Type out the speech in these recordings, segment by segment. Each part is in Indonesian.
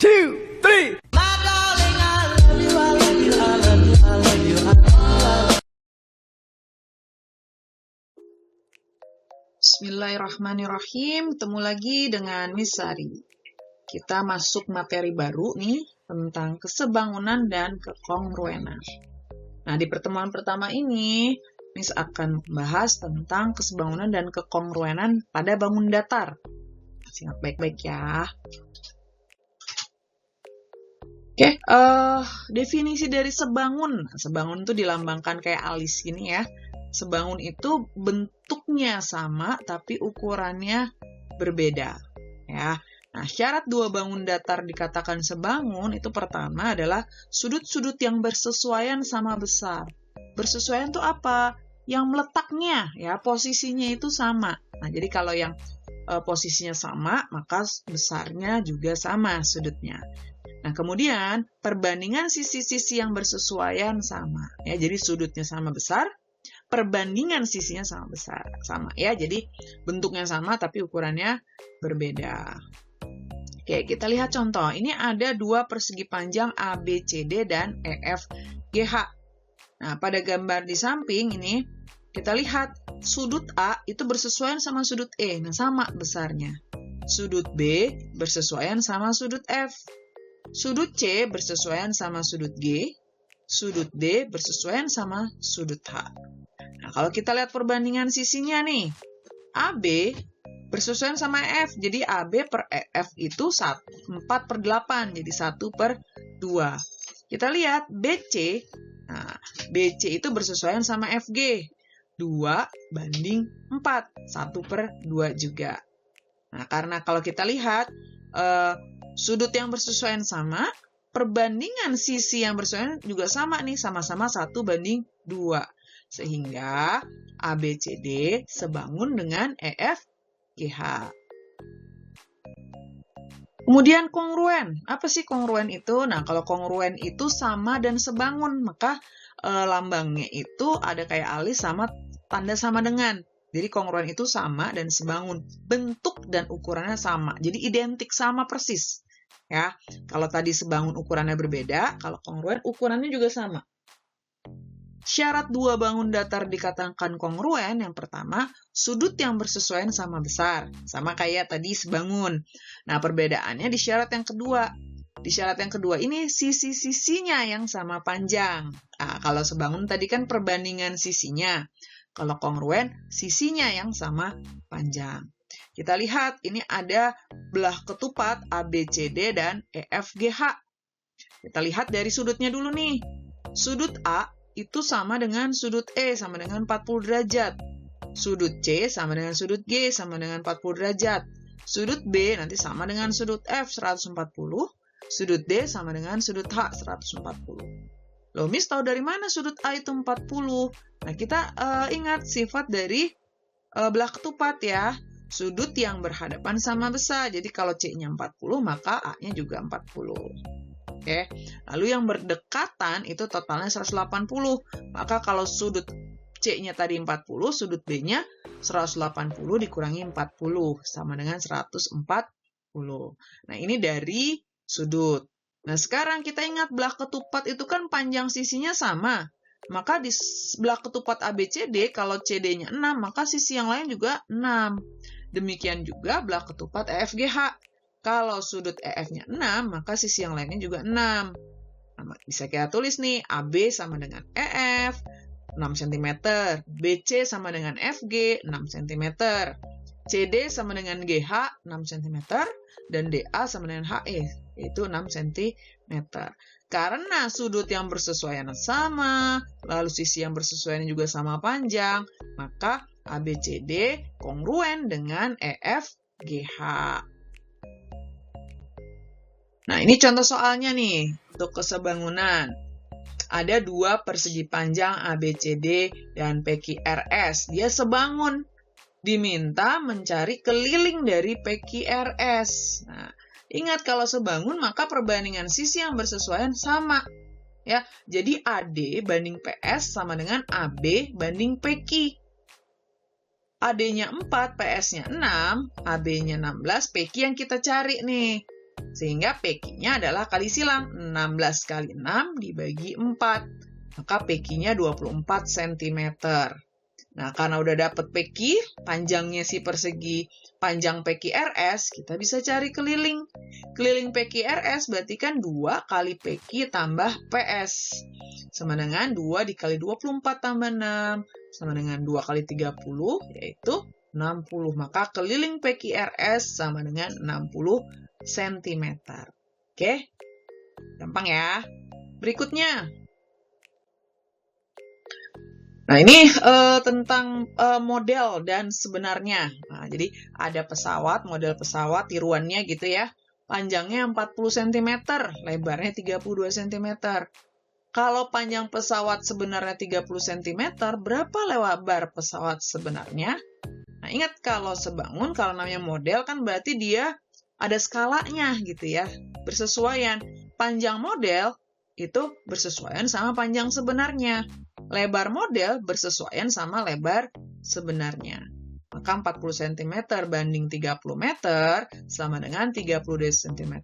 2, 3. Bismillahirrahmanirrahim. Ketemu lagi dengan Miss Sari. Kita masuk materi baru nih tentang kesebangunan dan kekongruenan. Nah, di pertemuan pertama ini Miss akan membahas tentang kesebangunan dan kekongruenan pada bangun datar. Ingat baik-baik ya. Oke, definisi dari sebangun. Sebangun itu dilambangkan kayak alis gini ya. Sebangun itu bentuknya sama tapi ukurannya berbeda. Ya. Nah, syarat dua bangun datar dikatakan sebangun itu pertama adalah sudut-sudut yang bersesuaian sama besar. Bersesuaian itu apa? Yang meletaknya, ya posisinya itu sama. Nah, jadi kalau yang posisinya sama, maka besarnya juga sama sudutnya. Nah, kemudian perbandingan sisi-sisi yang bersesuaian sama. Ya, jadi sudutnya sama besar, perbandingan sisinya sama besar. Sama ya, jadi bentuknya sama tapi ukurannya berbeda. Oke, kita lihat contoh. Ini ada dua persegi panjang ABCD dan EFGH. Nah, pada gambar di samping ini, kita lihat sudut A itu bersesuaian sama sudut E. Nah, sama besarnya. Sudut B bersesuaian sama sudut F. Sudut C bersesuaian sama sudut G. Sudut D bersesuaian sama sudut H. Nah, kalau kita lihat perbandingan sisinya nih, AB bersesuaian sama F, jadi AB per EF itu 4/8, jadi 1/2. Kita lihat BC, nah, BC itu bersesuaian sama FG, 2/4, 1/2 juga. Nah, karena kalau kita lihat, sudut yang bersesuaian sama, perbandingan sisi yang bersesuaian juga sama nih, sama-sama 1/2. Sehingga ABCD sebangun dengan EFGH. Kemudian kongruen. Apa sih kongruen itu? Nah, kalau kongruen itu sama dan sebangun, maka lambangnya itu ada kayak alis sama tanda sama dengan. Jadi kongruen itu sama dan sebangun. Bentuk dan ukurannya sama. Jadi identik sama persis. Ya, kalau tadi sebangun ukurannya berbeda, kalau kongruen ukurannya juga sama. Syarat dua bangun datar dikatakan kongruen, yang pertama, sudut yang bersesuaian sama besar. Sama kayak tadi sebangun. Nah, perbedaannya di syarat yang kedua. Di syarat yang kedua ini sisi-sisinya yang sama panjang. Nah, kalau sebangun tadi kan perbandingan sisinya. Kalau kongruen, sisinya yang sama panjang. Kita lihat, ini ada belah ketupat ABCD dan EFGH. Kita lihat dari sudutnya dulu nih. Sudut A itu sama dengan sudut E, sama dengan 40 derajat. Sudut C sama dengan sudut G, sama dengan 40 derajat. Sudut B nanti sama dengan sudut F, 140. Sudut D sama dengan sudut H, 140. Loh, Miss tahu dari mana sudut A itu 40? Nah, kita ingat sifat dari belah ketupat ya. Sudut yang berhadapan sama besar. Jadi kalau C-nya 40, maka A-nya juga 40. Oke. Lalu yang berdekatan itu totalnya 180. Maka kalau sudut C-nya tadi 40, sudut B-nya 180 dikurangi 40 sama dengan 140. Nah, ini dari sudut. Nah, sekarang kita ingat belah ketupat itu kan panjang sisinya sama. Maka di belah ketupat ABCD, kalau CD-nya 6, maka sisi yang lain juga 6. Demikian juga belah ketupat EFGH. Kalau sudut EF-nya 6, maka sisi yang lainnya juga 6. Nah, bisa kita tulis nih, AB sama dengan EF, 6 cm. BC sama dengan FG, 6 cm. CD sama dengan GH, 6 cm. Dan DA sama dengan HE, yaitu 6 cm. Karena sudut yang bersesuaian sama, lalu sisi yang bersesuaian juga sama panjang, maka ABCD kongruen dengan EFGH. Nah, ini contoh soalnya nih, untuk kesebangunan. Ada dua persegi panjang ABCD dan PQRS. Dia sebangun. Diminta mencari keliling dari PQRS. Nah, ingat kalau sebangun, maka perbandingan sisi yang bersesuaian sama. Ya, jadi AD banding PS sama dengan AB banding PQ. AD-nya 4, PS-nya 6, AB-nya 16, PQ yang kita cari nih. Sehingga PQ-nya adalah kali silang. 16 kali 6 dibagi 4. Maka PQ-nya 24 cm. Nah, karena udah dapet PQ, panjangnya si persegi, panjang PQRS, kita bisa cari keliling. Keliling PQRS berarti kan 2 kali PQ tambah PS. Sama dengan 2 dikali 24 tambah 6. Sama dengan 2 kali 30, yaitu 60. Maka keliling PQRS sama dengan 60 cm. Oke? Gampang ya. Berikutnya. Nah, ini tentang model dan sebenarnya. Nah, jadi ada pesawat, model pesawat, tiruannya gitu ya. Panjangnya 40 cm, lebarnya 32 cm. Kalau panjang pesawat sebenarnya 30 cm, berapa lebar pesawat sebenarnya? Nah, ingat kalau sebangun, kalau namanya model kan berarti dia ada skalanya gitu ya. Bersesuaian. Panjang model itu bersesuaian sama panjang sebenarnya. Lebar model bersesuaian sama lebar sebenarnya. Maka 40 cm banding 30 meter sama dengan 32 cm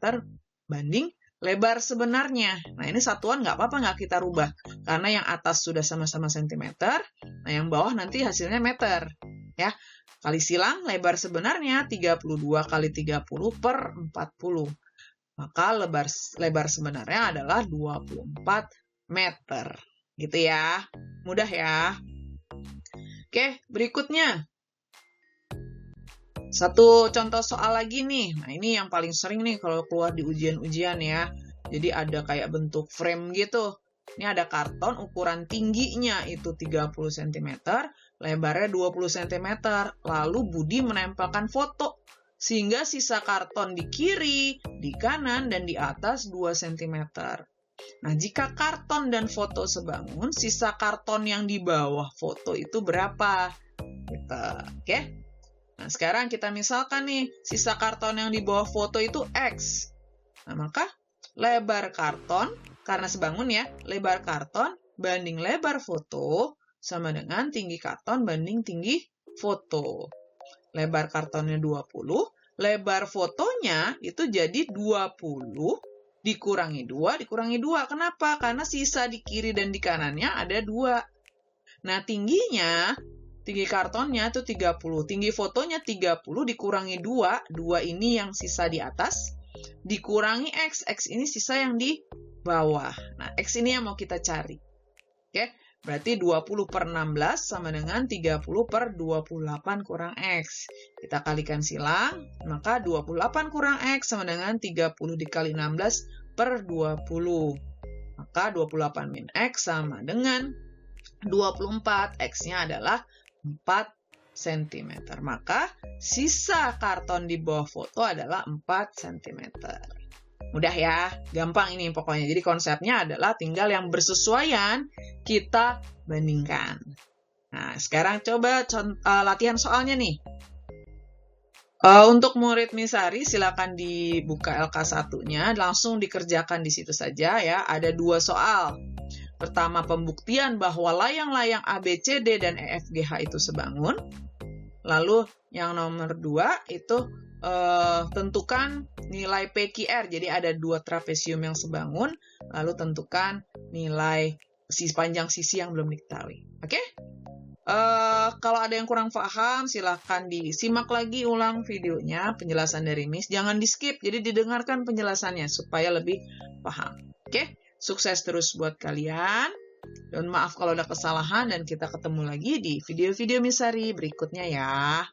banding lebar sebenarnya. Nah, ini satuan nggak apa-apa nggak kita rubah. Karena yang atas sudah sama-sama cm, nah yang bawah nanti hasilnya meter. Ya, kali silang lebar sebenarnya 32 kali 30 per 40. Maka lebar sebenarnya adalah 24 meter. Gitu ya. Mudah ya. Oke, berikutnya. Satu contoh soal lagi nih. Nah, ini yang paling sering nih kalau keluar di ujian-ujian ya. Jadi ada kayak bentuk frame gitu. Ini ada karton ukuran tingginya itu 30 cm, lebarnya 20 cm. Lalu Budi menempelkan foto. Sehingga sisa karton di kiri, di kanan, dan di atas 2 cm. Nah, jika karton dan foto sebangun, sisa karton yang di bawah foto itu berapa? Gitu. Oke? Nah, sekarang kita misalkan nih, sisa karton yang di bawah foto itu X. Nah, maka lebar karton, karena sebangun ya, lebar karton banding lebar foto sama dengan tinggi karton banding tinggi foto. Lebar kartonnya 20, lebar fotonya itu jadi 20 dikurangi 2, dikurangi 2. Kenapa? Karena sisa di kiri dan di kanannya ada 2. Nah, tingginya, tinggi kartonnya itu 30. Tinggi fotonya 30 dikurangi 2. 2 ini yang sisa di atas. Dikurangi X. X ini sisa yang di bawah. Nah, X ini yang mau kita cari. Oke? Berarti 20 per 16 sama dengan 30 per 28 kurang X. Kita kalikan silang, maka 28 kurang X sama dengan 30 dikali 16 per 20. Maka 28 min X sama dengan 24. X-nya adalah 4 cm. Maka sisa karton di bawah foto adalah 4 cm. Mudah ya, gampang ini pokoknya. Jadi konsepnya adalah tinggal yang bersesuaian kita bandingkan. Nah, sekarang coba latihan soalnya nih. Untuk murid Misari, silakan dibuka LK1-nya, langsung dikerjakan di situ saja ya. Ada 2 soal. Pertama, pembuktian bahwa layang-layang ABCD dan EFGH itu sebangun. Lalu yang nomor 2 itu tentukan nilai PQR. Jadi ada 2 trapesium yang sebangun, lalu tentukan nilai panjang sisi yang belum diketahui. Oke? Kalau ada yang kurang paham, silahkan disimak lagi ulang videonya, penjelasan dari Miss. Jangan di-skip, jadi didengarkan penjelasannya supaya lebih paham. Oke? Sukses terus buat kalian. Dan maaf kalau ada kesalahan, dan kita ketemu lagi di video-video Misari berikutnya ya.